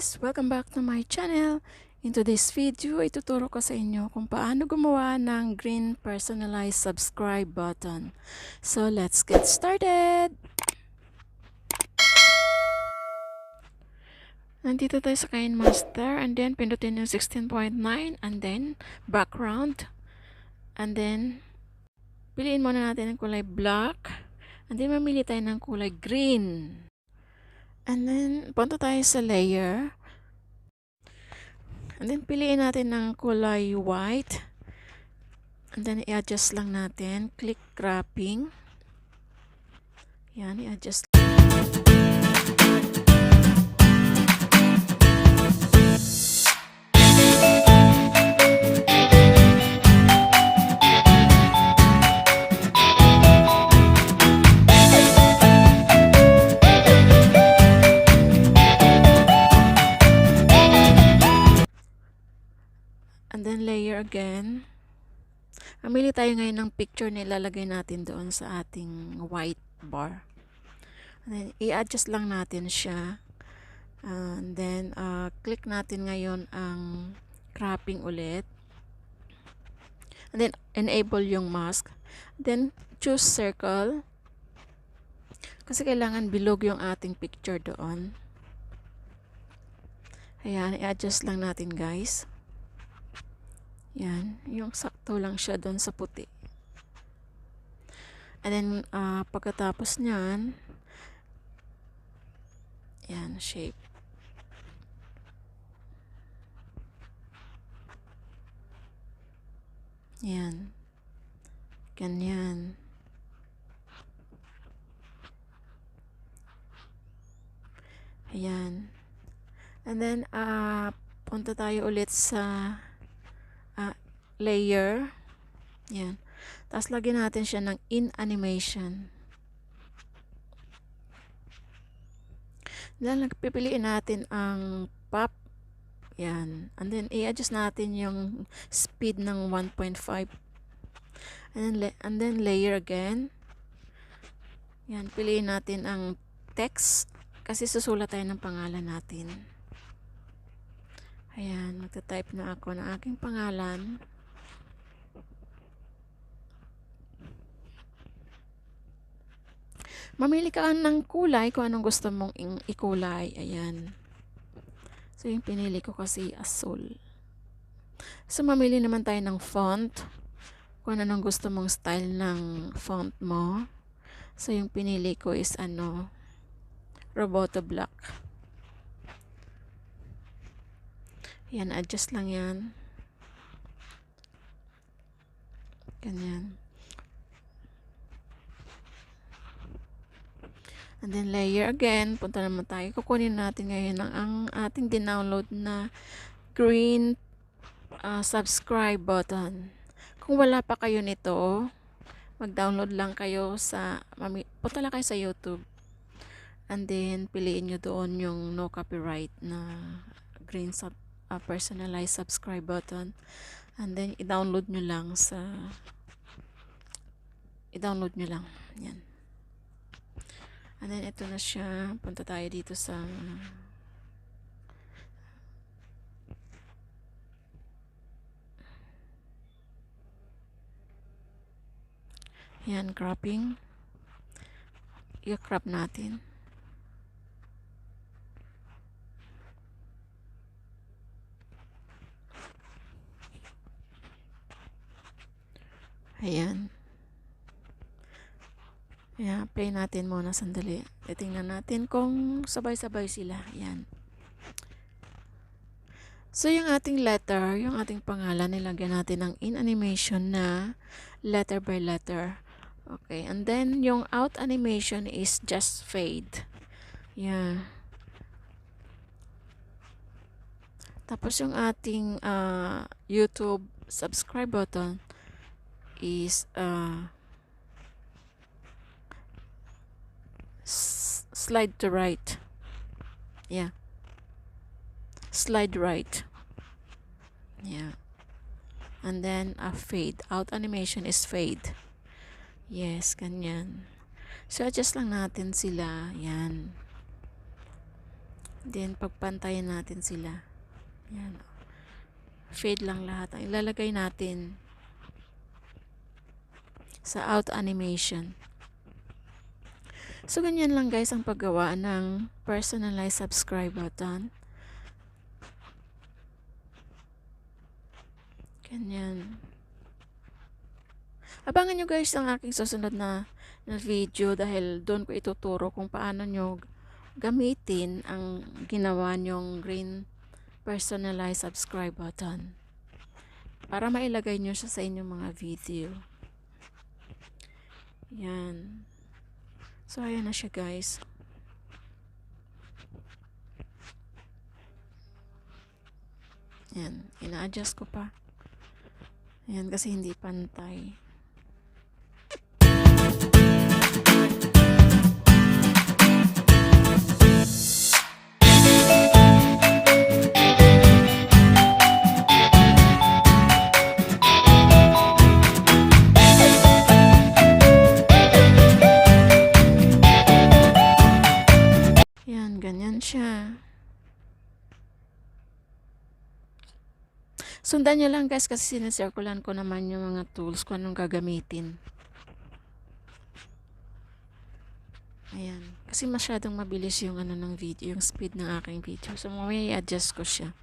guys! Welcome back to my channel. In today's video, ituturo ko sa inyo kung paano gumawa ng green personalized subscribe button. So, let's get started! Nandito tayo sa KineMaster and then pindutin yung 16.9 and then background. And then, piliin muna natin ang kulay black and then mamili tayo ng kulay green. And then, punta tayo sa layer. And then, piliin natin ng kulay white. And then, i-adjust lang natin. Click cropping. Yan, i-adjust. And then layer again. Mamili tayo ngayon ng picture na ilalagay natin doon sa ating white bar. And then i-adjust lang natin siya. And then click natin ngayon ang cropping ulit. And then enable yung mask. Then choose circle. Kasi kailangan bilog yung ating picture doon. Ayan, i-adjust lang natin guys. Yan, yung sakto lang siya doon sa puti. And then, pagkatapos nyan, yan, shape. Yan. Ganyan. Ayan. And then, punta tayo ulit sa layer. Yan. Tapos lagyan natin siya ng in animation. Then pipiliin natin ang pop. Yan. And then i-adjust natin yung speed ng 1.5. And then layer again. Yan. Piliin natin ang text kasi susulat tayo ng pangalan natin. Ayan. Magta-type na ako ng aking pangalan. Mamili ka ng kulay kung anong gusto mong ikulay. Ayan. So, yung pinili ko kasi asul. So, mamili naman tayo ng font. Kung anong gusto mong style ng font mo. So, yung pinili ko is Roboto Black. Ayan, adjust lang yan. Ganyan. And then layer again, punta naman tayo. Kukunin natin ngayon ang ating dinownload na green subscribe button. Kung wala pa kayo nito, mag-download lang kayo punta lang kayo sa YouTube. And then, piliin nyo doon yung no copyright na green personalized subscribe button. And then, i-download nyo lang. Yan. And then, ito na siya. Punta tayo dito sa yan, cropping. I-crop natin. Ayan. Ayan, play natin muna sandali. Titingnan natin kung sabay-sabay sila. Ayan. So, yung ating letter, yung ating pangalan, nilagyan natin ng in animation na letter by letter. Okay. And then, yung out animation is just fade. Ayan. Tapos, yung ating YouTube subscribe button is slide to right. Yeah. Slide right. Yeah. And then fade. Out animation is fade. Yes, ganyan. So adjust lang natin sila. Yan. Then, pagpantayan natin sila. Yan. Fade lang lahat. Ang ilalagay natin sa out animation. So, ganyan lang guys ang paggawa ng personalized subscribe button. Ganyan. Abangan nyo guys ang aking susunod na video dahil doon ko ituturo kung paano nyo gamitin ang ginawa nyong green personalized subscribe button para mailagay nyo siya sa inyong mga video. Yan. So, ayan na siya guys. Yan. Ina-adjust ko pa. Ayan kasi hindi pantay. Ganyan siya. Sundan nyo lang guys kasi sinicirculan ko naman yung mga tools ko anong gagamitin. Ayan. Kasi masyadong mabilis yung ano ng video, yung speed ng aking video. So mamaya i-adjust ko siya.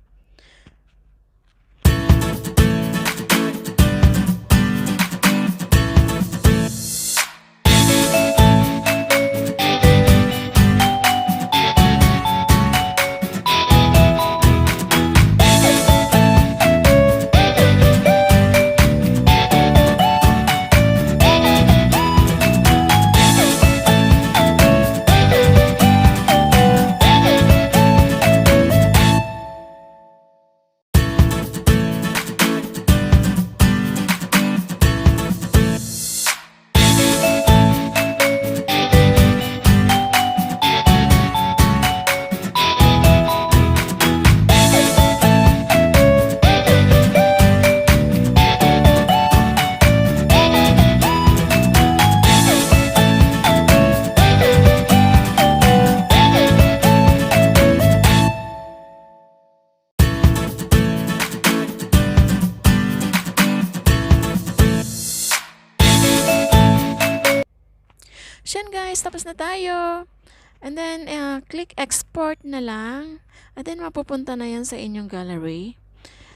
Siyan guys, tapos na tayo. And then, click export na lang. And then, mapupunta na yan sa inyong gallery.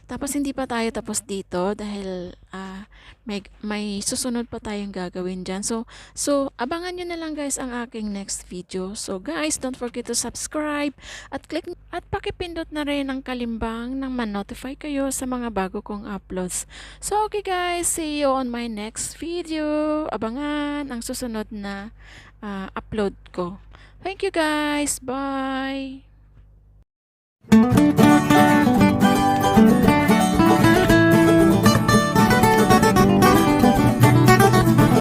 Tapos, hindi pa tayo tapos dito dahil may susunod pa tayong gagawin dyan. So, abangan nyo na lang guys ang aking next video. So, guys, don't forget to subscribe at click at pakipindot na rin ang kalimbang nang ma-notify kayo sa mga bago kong uploads. So, okay guys, see you on my next video. Abangan ang susunod na upload ko. Thank you guys. Bye!